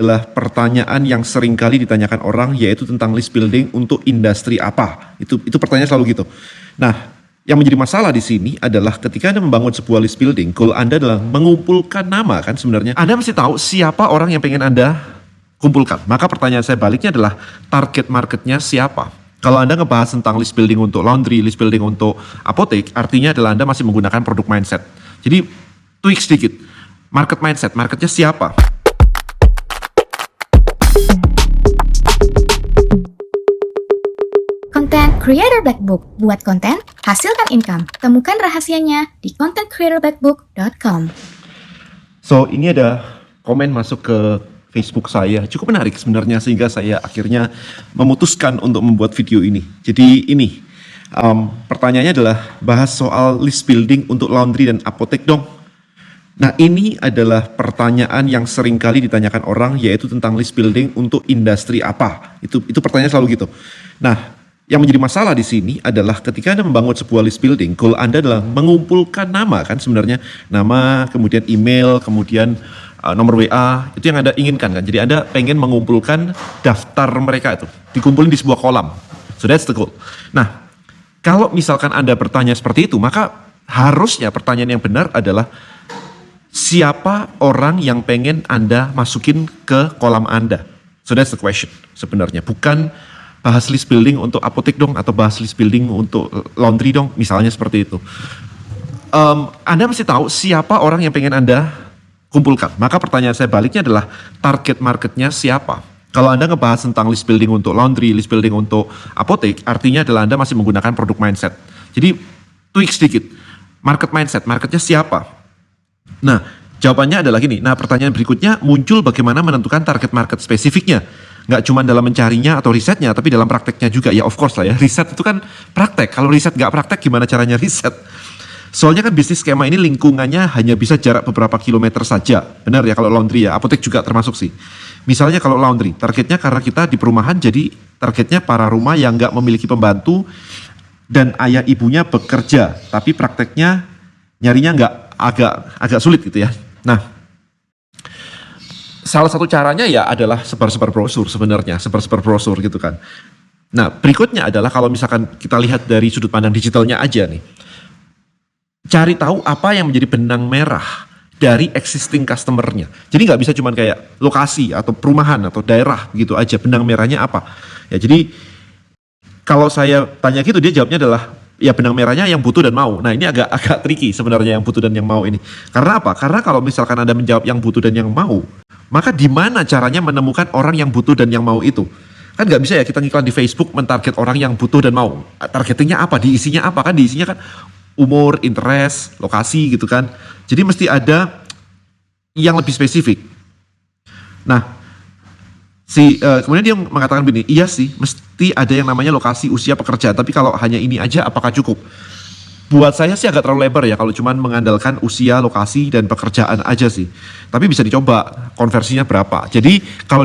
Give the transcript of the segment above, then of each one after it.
adalah pertanyaan yang sering kali ditanyakan orang, yaitu tentang list building untuk industri apa. Itu pertanyaan selalu gitu. Nah, yang menjadi masalah di sini adalah ketika Anda membangun sebuah list building, goal Anda adalah mengumpulkan nama kan sebenarnya. Anda mesti tahu siapa orang yang pengen Anda kumpulkan. Maka pertanyaan saya baliknya adalah target marketnya siapa? Kalau Anda ngebahas tentang list building untuk laundry, list building untuk apotek, artinya adalah Anda masih menggunakan produk mindset. Jadi tweak sedikit. Market mindset, marketnya siapa? Content Creator Black Book. Buat konten, hasilkan income. Temukan rahasianya di contentcreatorblackbook.com. So, ini ada komen masuk ke Facebook saya. Cukup menarik sebenarnya sehingga saya akhirnya memutuskan untuk membuat video ini. Jadi ini, pertanyaannya adalah bahas soal list building untuk laundry dan apotek dong. Nah, ini adalah pertanyaan yang sering kali ditanyakan orang, yaitu tentang list building untuk industri apa. Itu pertanyaan selalu gitu. Nah, yang menjadi masalah di sini adalah ketika Anda membangun sebuah list building, goal Anda adalah mengumpulkan nama kan sebenarnya. Nama, kemudian email, kemudian nomor WA, itu yang Anda inginkan kan. Jadi Anda pengen mengumpulkan daftar mereka itu, dikumpulin di sebuah kolam. So that's the goal. Nah, kalau misalkan Anda bertanya seperti itu, maka harusnya pertanyaan yang benar adalah siapa orang yang pengen Anda masukin ke kolam Anda? So that's the question sebenarnya. Bukan bahas list building untuk apotek dong, atau bahas list building untuk laundry dong, misalnya seperti itu. Anda mesti tahu siapa orang yang pengen Anda kumpulkan. Maka pertanyaan saya baliknya adalah target marketnya siapa? Kalau Anda ngebahas tentang list building untuk laundry, list building untuk apotek, artinya adalah Anda masih menggunakan produk mindset. Jadi tweak sedikit. Market mindset, marketnya siapa? Nah, jawabannya adalah gini. Nah, pertanyaan berikutnya muncul bagaimana menentukan target market spesifiknya. Nggak cuma dalam mencarinya atau risetnya, tapi dalam prakteknya juga. Ya of course lah ya, riset itu kan praktek. Kalau riset nggak praktek, gimana caranya riset? Soalnya kan bisnis skema ini lingkungannya hanya bisa jarak beberapa kilometer saja. Benar ya kalau laundry ya, apotek juga termasuk sih. Misalnya kalau laundry, targetnya karena kita di perumahan, jadi targetnya para rumah yang nggak memiliki pembantu dan ayah ibunya bekerja, tapi prakteknya nyarinya nggak agak sulit gitu ya. Nah, salah satu caranya ya adalah sebar-sebar brosur sebenarnya, sebar-sebar brosur gitu kan. Nah, berikutnya adalah kalau misalkan kita lihat dari sudut pandang digitalnya aja nih. Cari tahu apa yang menjadi benang merah dari existing customer-nya. Jadi nggak bisa cuman kayak lokasi atau perumahan atau daerah gitu aja, benang merahnya apa. Ya jadi kalau saya tanya gitu, dia jawabnya adalah ya benang merahnya yang butuh dan mau. Nah, ini agak tricky sebenarnya yang butuh dan yang mau ini. Karena apa? Karena kalau misalkan Anda menjawab yang butuh dan yang mau, maka di mana caranya menemukan orang yang butuh dan yang mau itu? Kan nggak bisa ya kita ngiklan di Facebook mentarget orang yang butuh dan mau. Targetingnya apa? Diisinya apa? Kan diisinya kan umur, interest, lokasi gitu kan. Jadi mesti ada yang lebih spesifik. Nah, kemudian dia mengatakan begini, iya sih mesti ada yang namanya lokasi, usia, pekerjaan. Tapi kalau hanya ini aja apakah cukup? Buat saya sih agak terlalu lebar ya kalau cuman mengandalkan usia, lokasi, dan pekerjaan aja sih. Tapi bisa dicoba konversinya berapa. Jadi kalau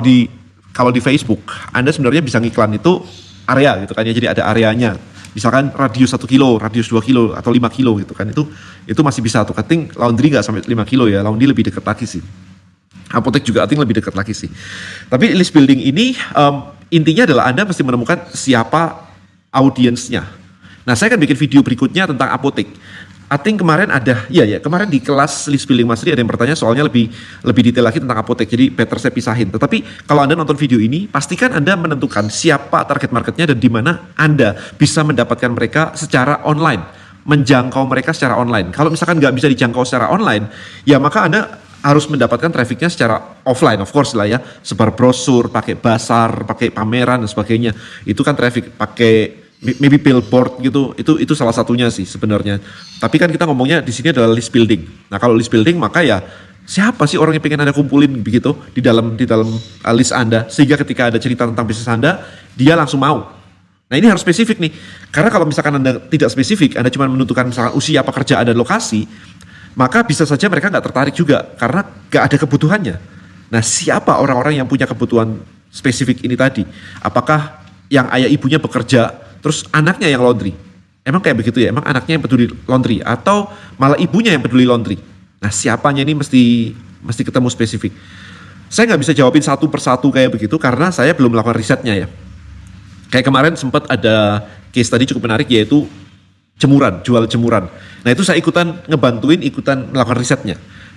di Facebook, Anda sebenarnya bisa ngiklan itu area gitu kan ya. Jadi ada areanya. Misalkan radius 1 kilo, radius 2 kilo, atau 5 kilo gitu kan. Itu masih bisa tuh. Keting laundry nggak sampai 5 kilo ya, laundry lebih dekat lagi sih. Apotek juga ating lebih dekat lagi sih. Tapi list building ini intinya adalah Anda mesti menemukan siapa audiensnya. Nah, saya akan bikin video berikutnya tentang apotek. Ating kemarin kemarin di kelas list building Mas Ri ada yang bertanya soalnya lebih detail lagi tentang apotek. Jadi better saya pisahin. Tetapi kalau Anda nonton video ini, pastikan Anda menentukan siapa target marketnya dan di mana Anda bisa mendapatkan mereka secara online, menjangkau mereka secara online. Kalau misalkan nggak bisa dijangkau secara online, ya maka Anda harus mendapatkan trafficnya secara offline, of course lah ya, sebar brosur, pakai basar, pakai pameran dan sebagainya. Itu kan traffic, pakai maybe billboard gitu, itu salah satunya sih sebenarnya. Tapi kan kita ngomongnya di sini adalah list building. Nah, kalau list building maka ya siapa sih orang yang pengen Anda kumpulin begitu di dalam list Anda, sehingga ketika ada cerita tentang bisnis Anda, dia langsung mau. Nah, ini harus spesifik nih. Karena kalau misalkan Anda tidak spesifik, Anda cuma menentukan misalkan usia, pekerjaan, dan lokasi, maka bisa saja mereka nggak tertarik juga karena nggak ada kebutuhannya. Nah, siapa orang-orang yang punya kebutuhan spesifik ini tadi? Apakah yang ayah ibunya bekerja, terus anaknya yang laundry? Emang kayak begitu ya? Emang anaknya yang peduli laundry? Atau malah ibunya yang peduli laundry? Nah, siapanya ini mesti ketemu spesifik. Saya nggak bisa jawabin satu persatu kayak begitu karena saya belum melakukan risetnya ya. Kayak kemarin sempat ada case tadi cukup menarik yaitu jemuran, jual jemuran. Nah itu saya ikutan ikutan melakukan risetnya.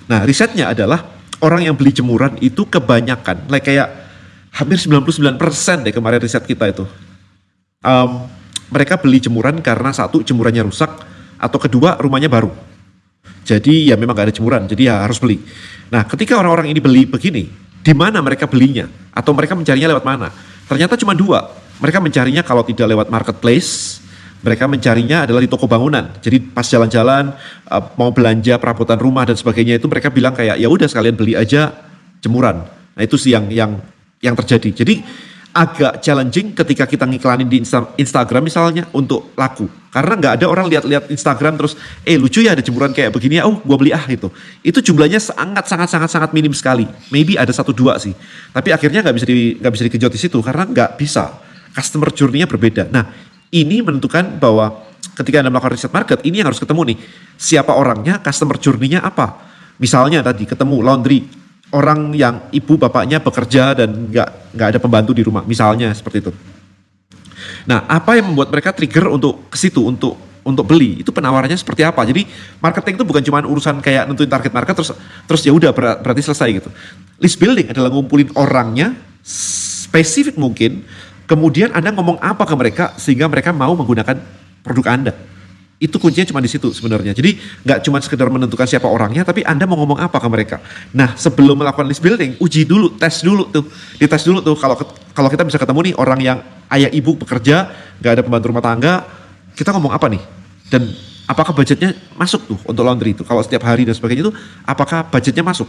Nah risetnya adalah orang yang beli jemuran itu kebanyakan, kayak hampir 99% deh kemarin riset kita itu. Mereka beli jemuran karena satu, jemurannya rusak, atau kedua rumahnya baru. Jadi ya memang gak ada jemuran, jadi ya harus beli. Nah ketika orang-orang ini beli begini, di mana mereka belinya? Atau mereka mencarinya lewat mana? Ternyata cuma dua. Mereka mencarinya kalau tidak lewat marketplace, mereka mencarinya adalah di toko bangunan. Jadi pas jalan-jalan mau belanja perabotan rumah dan sebagainya itu mereka bilang kayak ya udah sekalian beli aja jemuran. Nah itu sih yang terjadi. Jadi agak challenging ketika kita ngiklanin di Instagram misalnya untuk laku. Karena nggak ada orang lihat-lihat Instagram terus lucu ya ada jemuran kayak begini ya, gua beli gitu. Itu jumlahnya sangat minim sekali. Maybe ada 1-2 sih. Tapi akhirnya nggak bisa dikejut di situ karena nggak bisa. Customer journey-nya berbeda. Nah, ini menentukan bahwa ketika Anda melakukan riset market, ini yang harus ketemu nih. Siapa orangnya, customer journey-nya apa? Misalnya tadi ketemu laundry, orang yang ibu bapaknya bekerja dan nggak ada pembantu di rumah, misalnya seperti itu. Nah, apa yang membuat mereka trigger untuk ke situ, untuk beli? Itu penawarannya seperti apa? Jadi marketing itu bukan cuma urusan kayak nentuin target market terus ya udah berarti selesai gitu. List building adalah ngumpulin orangnya spesifik mungkin. Kemudian Anda ngomong apa ke mereka sehingga mereka mau menggunakan produk Anda. Itu kuncinya cuma di situ sebenarnya. Jadi nggak cuma sekedar menentukan siapa orangnya, tapi Anda mau ngomong apa ke mereka. Nah sebelum melakukan list building, uji dulu, dites dulu tuh. Kalau kita bisa ketemu nih orang yang ayah ibu bekerja, nggak ada pembantu rumah tangga, kita ngomong apa nih? Dan apakah budgetnya masuk tuh untuk laundry itu? Kalau setiap hari dan sebagainya itu, apakah budgetnya masuk?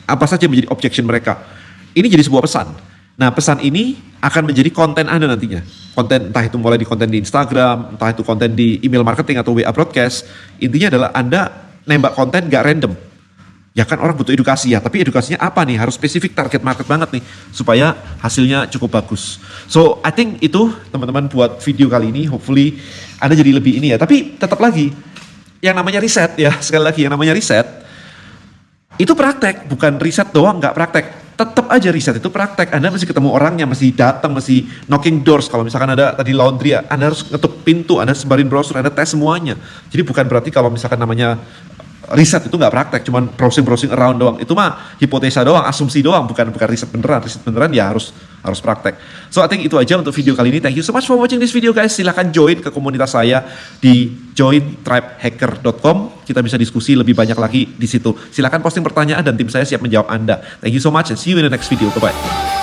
Apa saja menjadi objection mereka? Ini jadi sebuah pesan. Nah pesan ini akan menjadi konten Anda nantinya. Konten entah itu mulai di konten di Instagram, entah itu konten di email marketing atau WA broadcast. Intinya adalah Anda nembak konten gak random. Ya kan orang butuh edukasi ya, tapi edukasinya apa nih? Harus spesifik target market banget nih supaya hasilnya cukup bagus. So I think itu teman-teman buat video kali ini, hopefully Anda jadi lebih ini ya. Tapi tetap lagi yang namanya riset ya, sekali lagi yang namanya riset itu praktek, bukan riset doang nggak praktek. Tetap aja riset itu praktek. Anda mesti ketemu orangnya, mesti datang, mesti knocking doors. Kalau misalkan ada tadi laundry, Anda harus ngetuk pintu, Anda sebarin brosur, Anda tes semuanya. Jadi bukan berarti kalau misalkan namanya riset itu nggak praktek, cuman browsing around doang. Itu mah hipotesa doang, asumsi doang, bukan riset beneran. Riset beneran ya harus praktek. So I think itu aja untuk video kali ini. Thank you so much for watching this video guys. Silahkan join ke komunitas saya di jointribehacker.com. Kita bisa diskusi lebih banyak lagi di situ. Silahkan posting pertanyaan dan tim saya siap menjawab Anda. Thank you so much and see you in the next video. Bye bye.